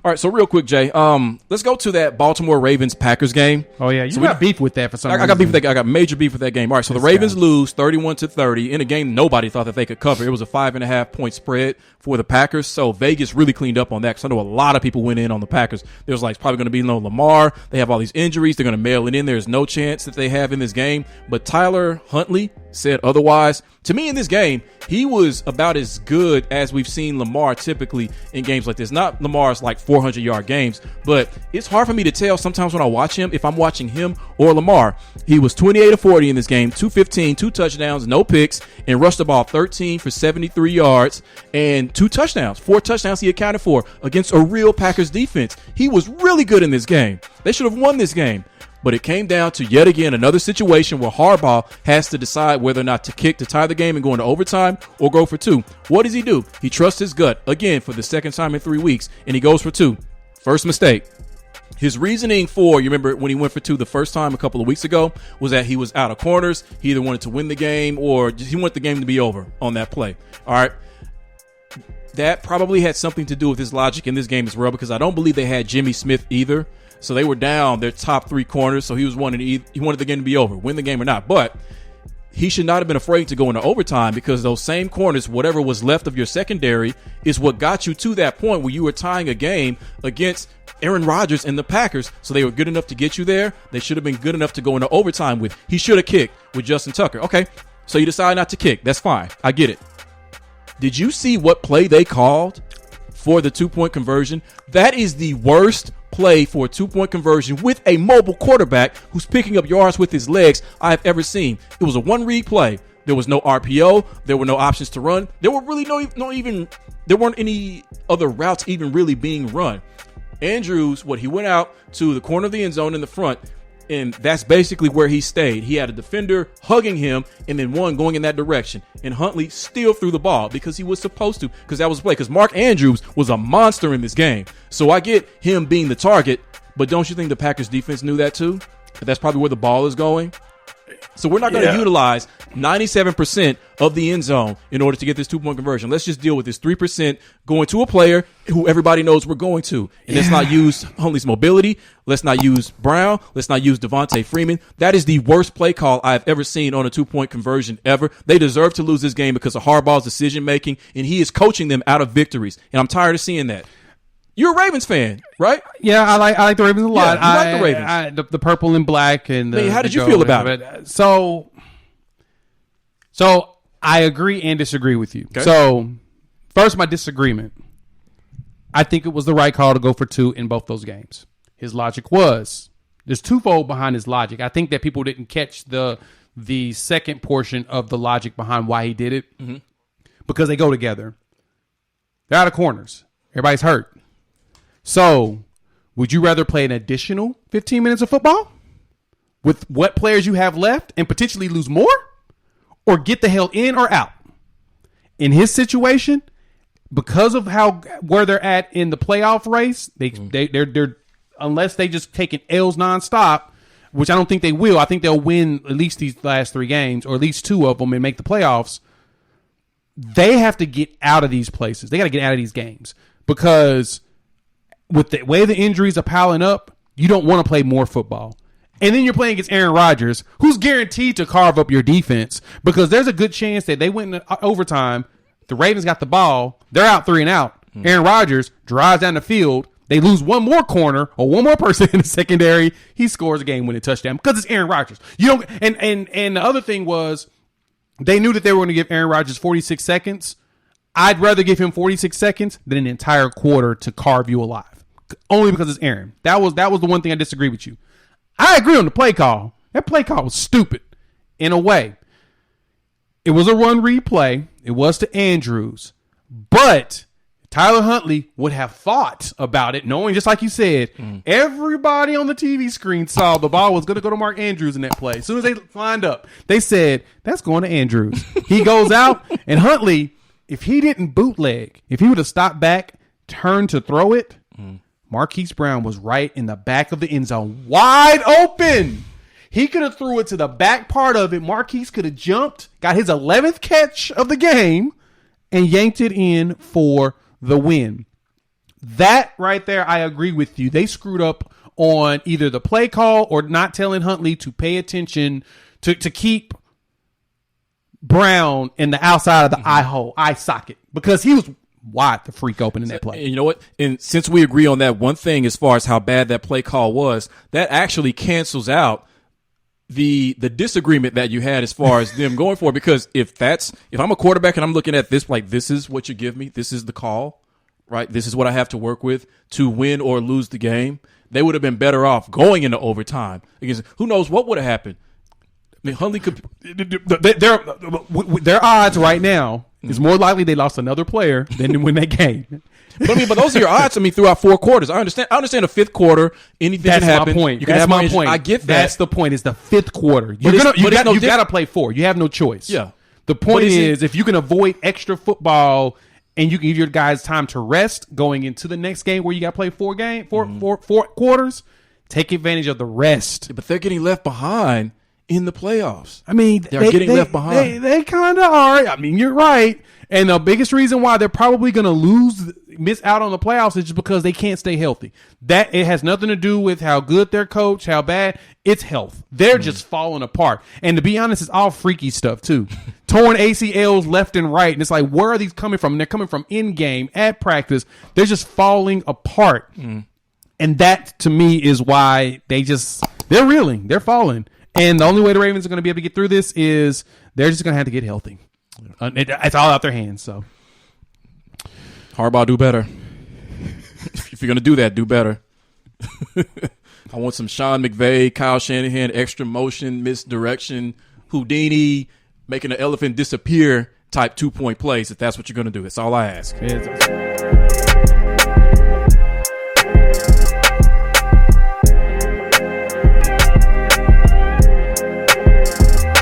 All right, so real quick, Jay. Let's go to that Baltimore Ravens Packers game. Oh yeah, you got beef with that for some reason. I got beef with that. I got major beef with that game. All right, so the Ravens lose 31-30 in a game nobody thought that they could cover. It was a 5.5 point spread for the Packers. So Vegas really cleaned up on that because I know a lot of people went in on the Packers. There was like it's probably going to be no Lamar. They have all these injuries. They're going to mail it in. There's no chance that they have in this game. But Tyler Huntley said otherwise. To me, in this game, he was about as good as we've seen Lamar typically in games like this. Not Lamar's like 400-yard games, but it's hard for me to tell sometimes when I watch him if I'm watching him or Lamar. He was 28-40 in this game, 215, 2 touchdowns, no picks, and rushed the ball 13 for 73 yards and 2 touchdowns. 4 touchdowns he accounted for against a real Packers defense. He was really good in this game. They should have won this game. But it came down to yet again another situation where Harbaugh has to decide whether or not to kick to tie the game and go into overtime or go for 2. What does he do? He trusts his gut again for the second time in 3 weeks, and he goes for 2. First mistake. His reasoning for, you remember when he went for 2 the first time a couple of weeks ago, was that he was out of corners. He either wanted to win the game or he wanted the game to be over on that play. All right. That probably had something to do with his logic in this game as well, because I don't believe they had Jimmy Smith either. So they were down their top 3 corners. So he wanted the game to be over, win the game or not. But he should not have been afraid to go into overtime because those same corners, whatever was left of your secondary, is what got you to that point where you were tying a game against Aaron Rodgers and the Packers. So they were good enough to get you there. They should have been good enough to go into overtime with. He should have kicked with Justin Tucker. Okay, so you decide not to kick. That's fine. I get it. Did you see what play they called for the 2-point conversion? That is the worst play for a 2-point conversion with a mobile quarterback who's picking up yards with his legs I've ever seen. It was a 1-read play. There was no RPO. There were no options to run. There were really there weren't any other routes even really being run. Andrews, he went out to the corner of the end zone in the front, and that's basically where he stayed. He had a defender hugging him and then one going in that direction. And Huntley still threw the ball because he was supposed to, because that was the play. Because Mark Andrews was a monster in this game. So I get him being the target, but don't you think the Packers defense knew that too? That's probably where the ball is going. So we're not going to utilize 97% of the end zone in order to get this 2-point conversion. Let's just deal with this 3% going to a player who everybody knows we're going to. And let's not use Huntley's mobility. Let's not use Brown. Let's not use Devontae Freeman. That is the worst play call I've ever seen on a 2-point conversion ever. They deserve to lose this game because of Harbaugh's decision-making, and he is coaching them out of victories. And I'm tired of seeing that. You're a Ravens fan, right? Yeah, I like the Ravens a lot. Yeah, you like the Ravens. The purple and black. And how did you feel about it? So I agree and disagree with you. Okay. So first, my disagreement. I think it was the right call to go for 2 in both those games. His logic was, there's twofold behind his logic. I think that people didn't catch the second portion of the logic behind why he did it, because they go together. They're out of corners. Everybody's hurt. So, would you rather play an additional 15 minutes of football with what players you have left and potentially lose more, or get the hell in or out? In his situation, because of where they're at in the playoff race, they're unless they just taking L's nonstop, which I don't think they will. I think they'll win at least these last 3 games, or at least 2 of them, and make the playoffs. They have to get out of these places. They got to get out of these games because with the way the injuries are piling up, you don't want to play more football. And then you're playing against Aaron Rodgers, who's guaranteed to carve up your defense, because there's a good chance that they went into overtime. The Ravens got the ball. They're out 3 and out. Aaron Rodgers drives down the field. They lose one more corner or one more person in the secondary. He scores a game-winning touchdown because it's Aaron Rodgers. You don't. And the other thing was, they knew that they were going to give Aaron Rodgers 46 seconds. I'd rather give him 46 seconds than an entire quarter to carve you alive. Only because it's Aaron. That was the one thing I disagree with you. I agree on the play call. That play call was stupid in a way. It was a run-read play. It was to Andrews. But Tyler Huntley would have thought about it, knowing, just like you said, everybody on the TV screen saw the ball was going to go to Mark Andrews in that play. As soon as they lined up, they said, that's going to Andrews. He goes out, and Huntley, if he didn't bootleg, if he would have stopped back, turned to throw it, Marquise Brown was right in the back of the end zone, wide open. He could have threw it to the back part of it. Marquise could have jumped, got his 11th catch of the game, and yanked it in for the win. That right there, I agree with you. They screwed up on either the play call or not telling Huntley to pay attention to keep Brown in the outside of the eye socket, because he was wide the freak open in that play. And you know what? And since we agree on that one thing as far as how bad that play call was, that actually cancels out the disagreement that you had as far as them going for it. Because if I'm a quarterback and I'm looking at this like, this is what you give me, this is the call, right? This is what I have to work with to win or lose the game. They would have been better off going into overtime. Because who knows what would have happened. I mean, Huntley could. Their odds right now is more likely they lost another player than to win that game. But those are your odds. I mean, throughout 4 quarters, I understand the fifth quarter, anything can happen. That's my point. You can have my point. I get that. That's the point. It's the fifth quarter. You got to play 4. You have no choice. Yeah. The point is, if you can avoid extra football and you can give your guys time to rest going into the next game where you got to play 4 quarters, take advantage of the rest. But they're getting left behind in the playoffs. I mean, they're getting left behind. They kind of are. I mean, you're right. And the biggest reason why they're probably going to miss out on the playoffs is just because they can't stay healthy. That it has nothing to do with how good they're coached, how bad. It's health. They're just falling apart. And to be honest, it's all freaky stuff too. Torn ACLs left and right. And it's like, where are these coming from? And they're coming from in game, at practice. They're just falling apart. And that to me is why they're reeling. They're falling. And the only way the Ravens are going to be able to get through this is they're just going to have to get healthy. It's all out their hands. So, Harbaugh, do better. If you're going to do that, do better. I want some Sean McVay, Kyle Shanahan, extra motion, misdirection, Houdini, making an elephant disappear type 2-point plays if that's what you're going to do. That's all I ask.